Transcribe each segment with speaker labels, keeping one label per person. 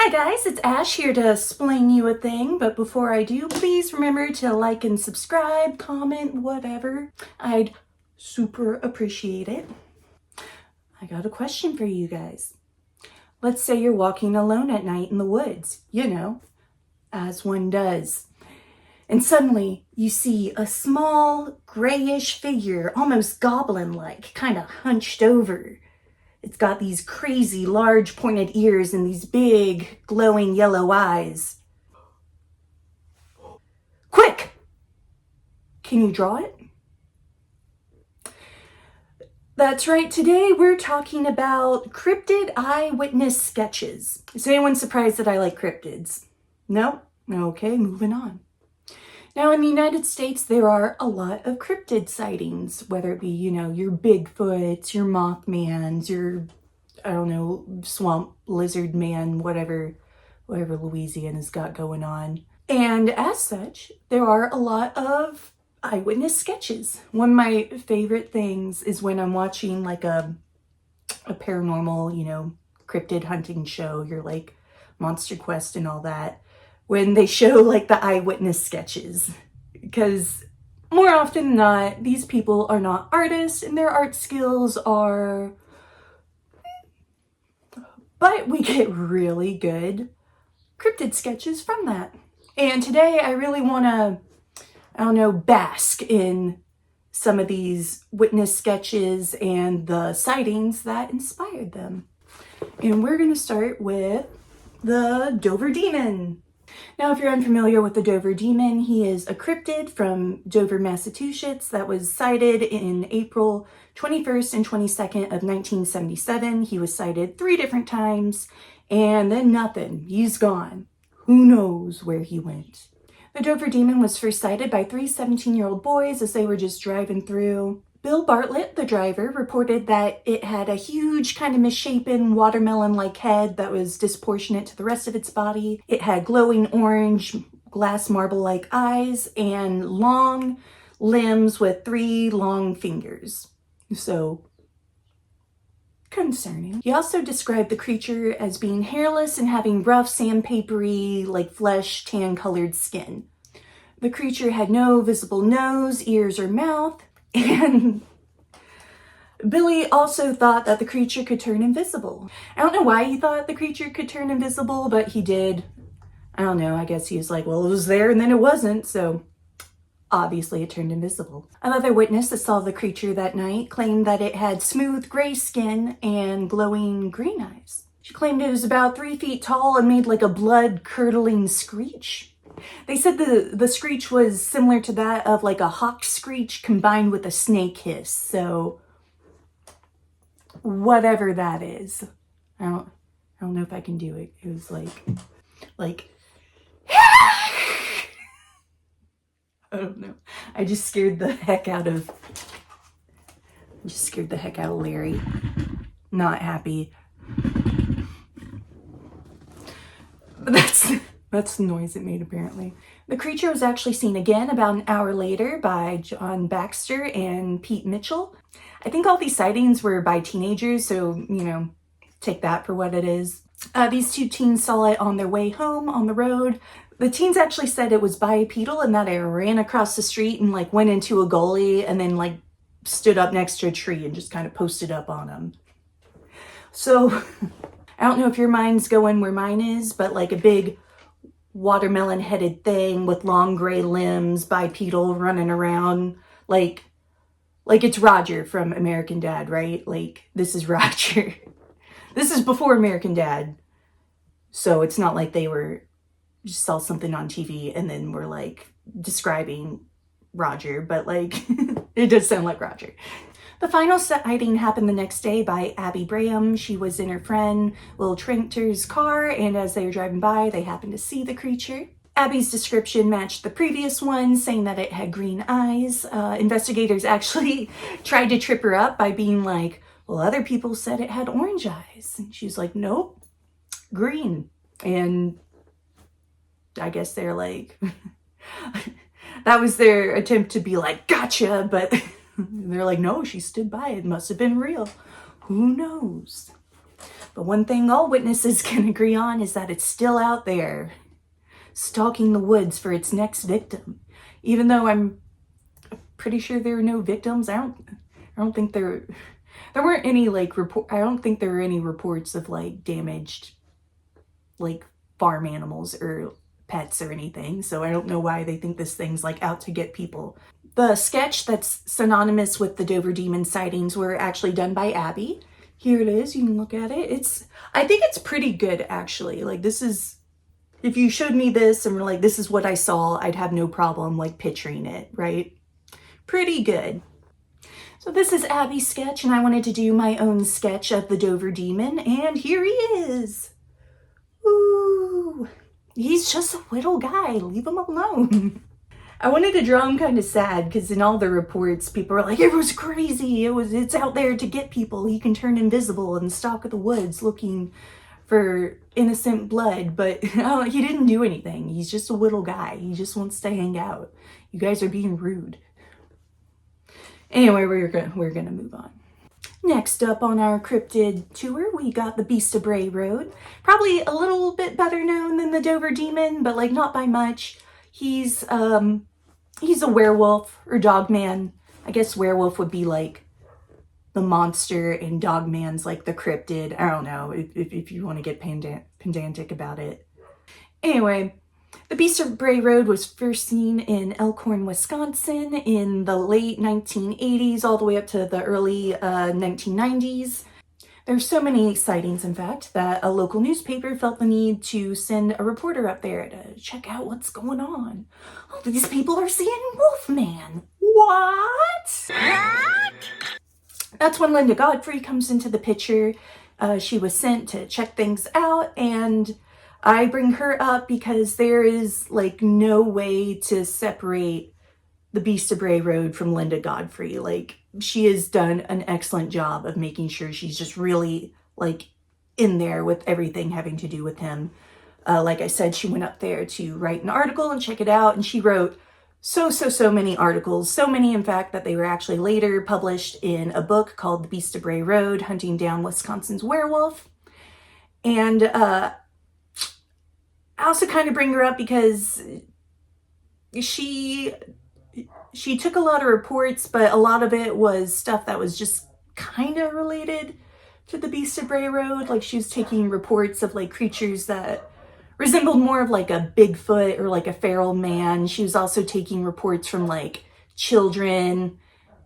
Speaker 1: Hi guys, it's Ash here to explain you a thing, but before I do, please remember to like and subscribe, comment, whatever. I'd super appreciate it. I got a question for you guys. Let's say you're walking alone at night in the woods, as one does. And suddenly you see a small grayish figure, almost goblin-like, kind of hunched over. It's got these crazy large pointed ears and these big glowing yellow eyes. Quick! Can you draw it? That's right, today we're talking about cryptid eyewitness sketches. Is anyone surprised that I like cryptids? No? Okay, moving on. Now, in the United States, there are a lot of cryptid sightings, whether it be, your Bigfoots, your Mothmans, your, swamp lizard man, whatever Louisiana's got going on. And as such, there are a lot of eyewitness sketches. One of my favorite things is when I'm watching like a paranormal, cryptid hunting show, your like Monster Quest and all that, when they show like the eyewitness sketches, because more often than not, these people are not artists and their art skills are, but we get really good cryptid sketches from that. And today I really want to, bask in some of these witness sketches and the sightings that inspired them. And we're going to start with the Dover Demon. Now, if you're unfamiliar with the Dover Demon, he is a cryptid from Dover, Massachusetts that was sighted in April 21st and 22nd of 1977. He was sighted 3 different times, and then nothing. He's gone. Who knows where he went? The Dover Demon was first sighted by 3 17-year-old boys as they were just driving through. Bill Bartlett, the driver, reported that it had a huge kind of misshapen watermelon-like head that was disproportionate to the rest of its body. It had glowing orange, glass marble-like eyes and long limbs with 3 long fingers. So, concerning. He also described the creature as being hairless and having rough, sandpapery, like flesh, tan-colored skin. The creature had no visible nose, ears, or mouth. And Billy also thought that the creature could turn invisible. I don't know why he thought the creature could turn invisible, but he did. I don't know, I guess he was like, well, it was there and then it wasn't, so obviously it turned invisible. Another witness that saw the creature that night claimed that it had smooth gray skin and glowing green eyes. She claimed it was about 3 feet tall and made like a blood-curdling screech. They said the screech was similar to that of like a hawk screech combined with a snake hiss. So whatever that is, I don't know if I can do it. It was like I don't know. I just scared the heck out of Larry. Not happy. But that's the noise it made, apparently. The creature was actually seen again about an hour later by John Baxter and Pete Mitchell. I think all these sightings were by teenagers, so, take that for what it is. These 2 teens saw it on their way home on the road. The teens actually said it was bipedal and that it ran across the street and, went into a gully and then, stood up next to a tree and just kind of posted up on them. So, I don't know if your mind's going where mine is, but, a big watermelon-headed thing with long gray limbs, bipedal, running around, like it's Roger from American Dad, right? This is Roger. This is before American Dad, so it's not like they were just saw something on TV and then were describing Roger, but it does sound like Roger. The final sighting happened the next day by Abby Braham. She was in her friend Will Tranter's car, and as they were driving by, they happened to see the creature. Abby's description matched the previous one, saying that it had green eyes. Investigators actually tried to trip her up by being like, well, other people said it had orange eyes. And she's like, nope, green. And I guess they're that was their attempt to be like, gotcha, but they're like, no, she stood by it. Must have been real. Who knows? But one thing all witnesses can agree on is that it's still out there, stalking the woods for its next victim. Even though I'm pretty sure there are no victims, I don't think there weren't any like I don't think there were any reports of like damaged like farm animals or pets or anything. So I don't know why they think this thing's like out to get people. The sketch that's synonymous with the Dover Demon sightings were actually done by Abby. Here it is. You can look at it. I think it's pretty good actually. Like this is, if you showed me this and were like, this is what I saw, I'd have no problem like picturing it, right? Pretty good. So this is Abby's sketch, and I wanted to do my own sketch of the Dover Demon, and here he is. Ooh, he's just a little guy. Leave him alone. I wanted to draw him kind of sad because in all the reports, people were like, it was crazy. It's out there to get people. He can turn invisible and stalk the woods looking for innocent blood, but he didn't do anything. He's just a little guy. He just wants to hang out. You guys are being rude. Anyway, we're gonna move on. Next up on our cryptid tour, we got the Beast of Bray Road. Probably a little bit better known than the Dover Demon, but like not by much. He's a werewolf or dogman. I guess werewolf would be like the monster and dogman's like the cryptid. I don't know if you want to get pedantic about it. Anyway, the Beast of Bray Road was first seen in Elkhorn, Wisconsin in the late 1980s all the way up to the early 1990s. There's so many sightings, in fact, that a local newspaper felt the need to send a reporter up there to check out what's going on. Oh, these people are seeing Wolfman. What? That's when Linda Godfrey comes into the picture. She was sent to check things out, and I bring her up because there is like no way to separate the Beast of Bray Road from Linda Godfrey. Like, she has done an excellent job of making sure she's just really like in there with everything having to do with him. Like I said, she went up there to write an article and check it out, and she wrote so many articles, so many in fact that they were actually later published in a book called The Beast of Bray Road, Hunting Down Wisconsin's Werewolf. And I also kind of bring her up because she took a lot of reports, but a lot of it was stuff that was just kind of related to the Beast of Bray Road. Like, she was taking reports of like creatures that resembled more of like a Bigfoot or like a feral man. She was also taking reports from like children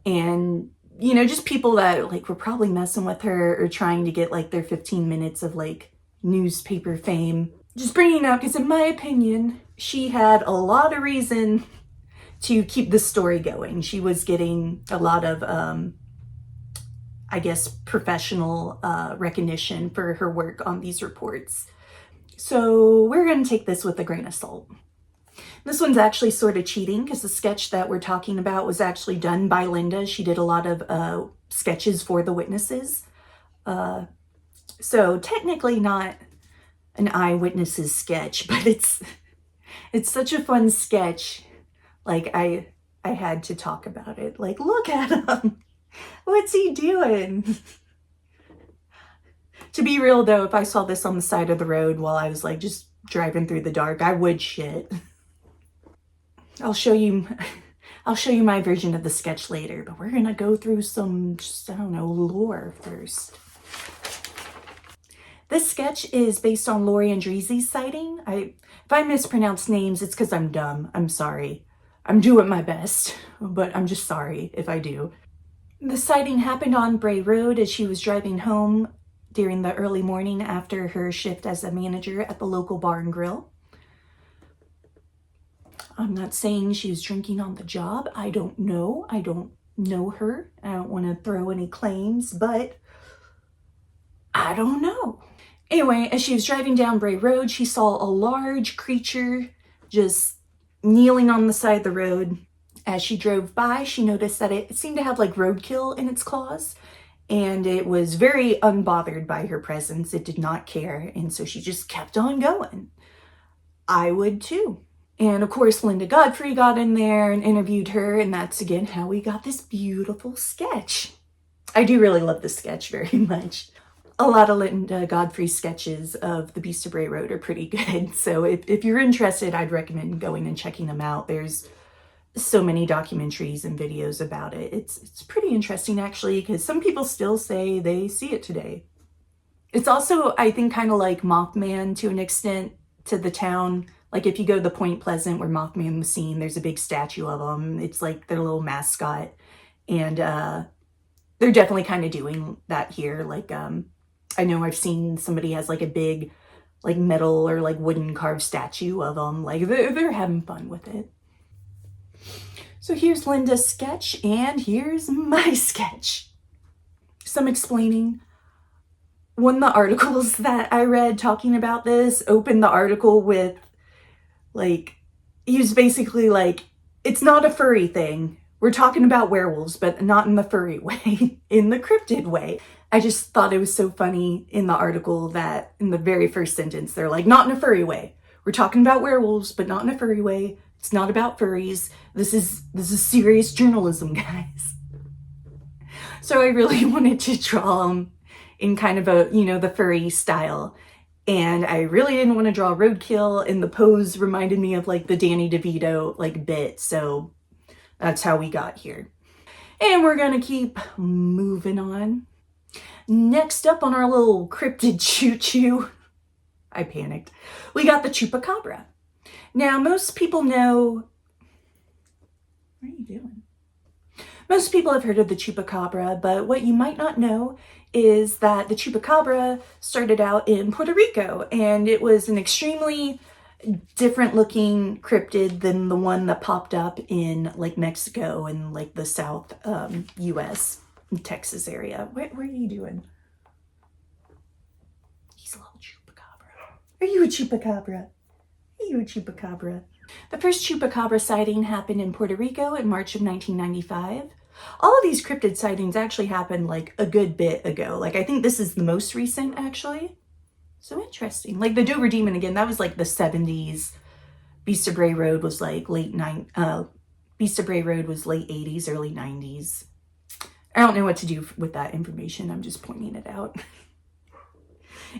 Speaker 1: and, you know, just people that like were probably messing with her or trying to get like their 15 minutes of like newspaper fame. Just bringing it up because in my opinion, she had a lot of reason to keep the story going. She was getting a lot of, I guess, professional recognition for her work on these reports. So we're going to take this with a grain of salt. This one's actually sort of cheating because the sketch that we're talking about was actually done by Linda. She did a lot of sketches for the witnesses. So technically not an eyewitness's sketch, but it's such a fun sketch. Like, I had to talk about it. Like, look at him. What's he doing? To be real though, if I saw this on the side of the road while I was like just driving through the dark, I would shit. I'll show you my version of the sketch later, but we're gonna go through some, just, I don't know, lore first. This sketch is based on Lori Andrezi's sighting. If I mispronounce names, it's because I'm dumb. I'm sorry. I'm doing my best, but I'm just sorry if I do. The sighting happened on Bray Road as she was driving home during the early morning after her shift as a manager at the local bar and grill. I'm not saying she was drinking on the job. I don't know. I don't know her. I don't want to throw any claims, but I don't know. Anyway, as she was driving down Bray Road, she saw a large creature just kneeling on the side of the road. As she drove by, she noticed that it seemed to have like roadkill in its claws, and it was very unbothered by her presence. It did not care, and so she just kept on going. I would too. And of course, Linda Godfrey got in there and interviewed her, and that's again how we got this beautiful sketch. I do really love this sketch very much. a lot of Linda Godfrey's sketches of the Beast of Bray Road are pretty good. So if you're interested, I'd recommend going and checking them out. There's so many documentaries and videos about it. It's pretty interesting, actually, because some people still say they see it today. It's also, I think, kind of like Mothman to an extent to the town. Like if you go to the Point Pleasant where Mothman was seen, there's a big statue of them. It's like their little mascot. And they're definitely kind of doing that here. Like I know I've seen somebody has like a big like metal or like wooden carved statue of them. Like they're having fun with it. So here's Linda's sketch and here's my sketch. Some explaining. One of the articles that I read talking about this opened the article with like, he was basically like, it's not a furry thing. We're talking about werewolves, but not in the furry way, in the cryptid way. I just thought it was so funny in the article that in the very first sentence, they're like, not in a furry way. We're talking about werewolves, but not in a furry way. It's not about furries. This is serious journalism, guys. So I really wanted to draw them in kind of a, you know, the furry style. And I really didn't want to draw roadkill, and the pose reminded me of like the Danny DeVito like bit. So that's how we got here. And we're gonna keep moving on. Next up on our little cryptid choo-choo, I panicked, we got the chupacabra. Now, most people know, what are you doing? Most people have heard of the chupacabra, but what you might not know is that the chupacabra started out in Puerto Rico, and it was an extremely different looking cryptid than the one that popped up in like Mexico and like the South US, Texas area. What are you doing? He's a little chupacabra. Are you a chupacabra? Are you a chupacabra? The first chupacabra sighting happened in Puerto Rico in March of 1995. All of these cryptid sightings actually happened like a good bit ago. Like I think this is the most recent actually. So interesting. Like the Dover Demon again, that was like the 70s. Beast of Bray Road was like Beast of Bray Road was late 80s, early 90s. I don't know what to do with that information. I'm just pointing it out.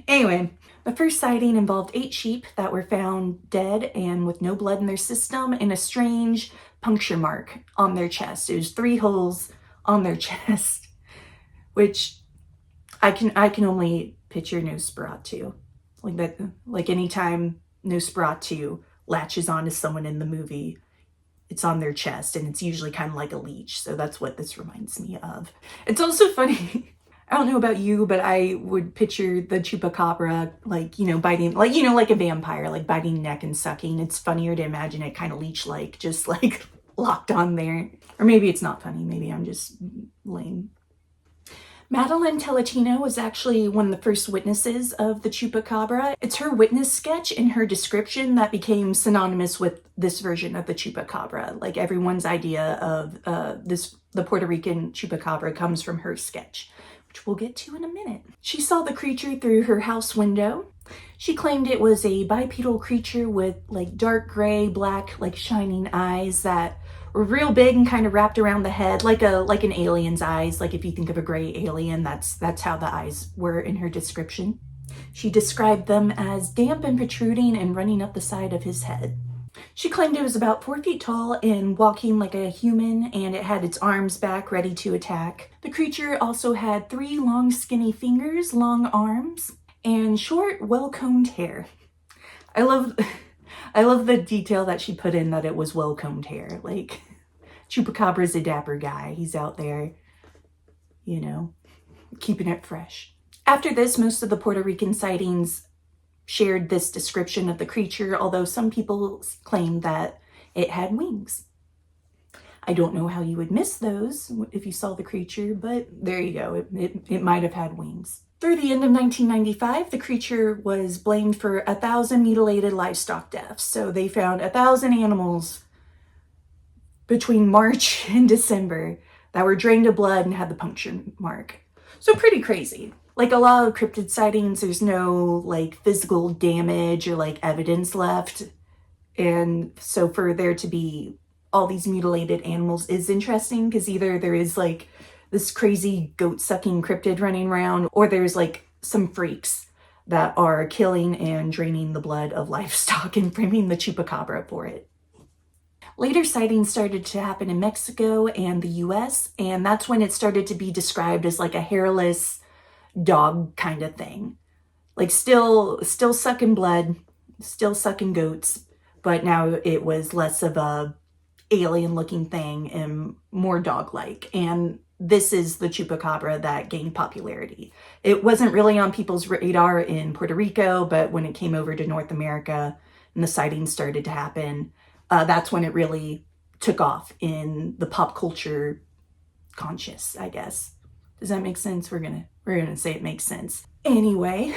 Speaker 1: Anyway, the first sighting involved 8 sheep that were found dead and with no blood in their system and a strange puncture mark on their chest. It was 3 holes on their chest, which I can only picture Nosferatu. Like that, like anytime Nosferatu latches onto someone in the movie, it's on their chest and it's usually kind of like a leech. So that's what this reminds me of. It's also funny. I don't know about you, but I would picture the chupacabra, like, you know, biting, like, you know, like a vampire, like biting neck and sucking. It's funnier to imagine it kind of leech-like, just like locked on there. Or maybe it's not funny. Maybe I'm just lame. Madeline Teletino was actually one of the first witnesses of the chupacabra. It's her witness sketch and her description that became synonymous with this version of the chupacabra. Like everyone's idea of the Puerto Rican chupacabra comes from her sketch, which we'll get to in a minute. She saw the creature through her house window. She claimed it was a bipedal creature with like dark gray, black, like shining eyes that were real big and kind of wrapped around the head, like an alien's eyes. Like if you think of a gray alien, that's how the eyes were in her description. She described them as damp and protruding and running up the side of his head. She claimed it was about 4 feet tall and walking like a human, and it had its arms back ready to attack. The creature also had 3 long skinny fingers, long arms, and short, well-combed hair. I love the detail that she put in that it was well-combed hair. Like, Chupacabra's a dapper guy. He's out there, you know, keeping it fresh. After this, most of the Puerto Rican sightings shared this description of the creature, although some people claim that it had wings. I don't know how you would miss those if you saw the creature, but there you go. It might have had wings. Through the end of 1995, the creature was blamed for 1,000 mutilated livestock deaths. So they found 1,000 animals between March and December that were drained of blood and had the puncture mark. So pretty crazy. Like a lot of cryptid sightings, there's no like physical damage or like evidence left. And so for there to be all these mutilated animals is interesting, because either there is like this crazy goat sucking cryptid running around, or there's like some freaks that are killing and draining the blood of livestock and framing the chupacabra for it. Later sightings started to happen in Mexico and the US, and that's when it started to be described as like a hairless dog kind of thing. Like still sucking blood, still sucking goats, but now it was less of a alien looking thing and more dog-like. And this is the chupacabra that gained popularity. It wasn't really on people's radar in Puerto Rico, but when it came over to North America and the sightings started to happen, that's when it really took off in the pop culture conscious, I guess. Does that make sense? We're gonna say it makes sense. Anyway,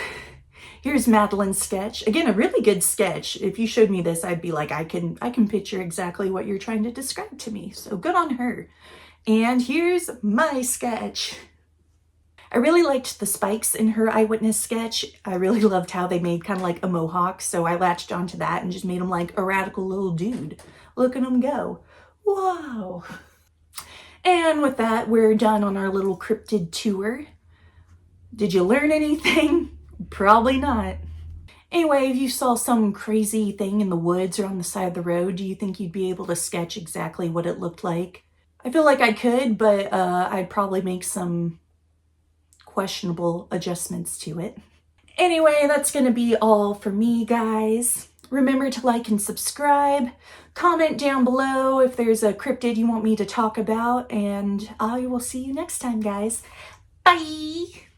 Speaker 1: here's Madeline's sketch. Again, a really good sketch. If you showed me this, I'd be like, I can picture exactly what you're trying to describe to me. So good on her. And here's my sketch. I really liked the spikes in her eyewitness sketch. I really loved how they made kind of like a mohawk. So I latched onto that and just made him like a radical little dude. Look at him go. Wow. And with that, we're done on our little cryptid tour. Did you learn anything? Probably not. Anyway, if you saw some crazy thing in the woods or on the side of the road, do you think you'd be able to sketch exactly what it looked like? I feel like I could, but I'd probably make some questionable adjustments to it. Anyway, that's going to be all for me, guys. Remember to like and subscribe. Comment down below if there's a cryptid you want me to talk about, and I will see you next time, guys. Bye!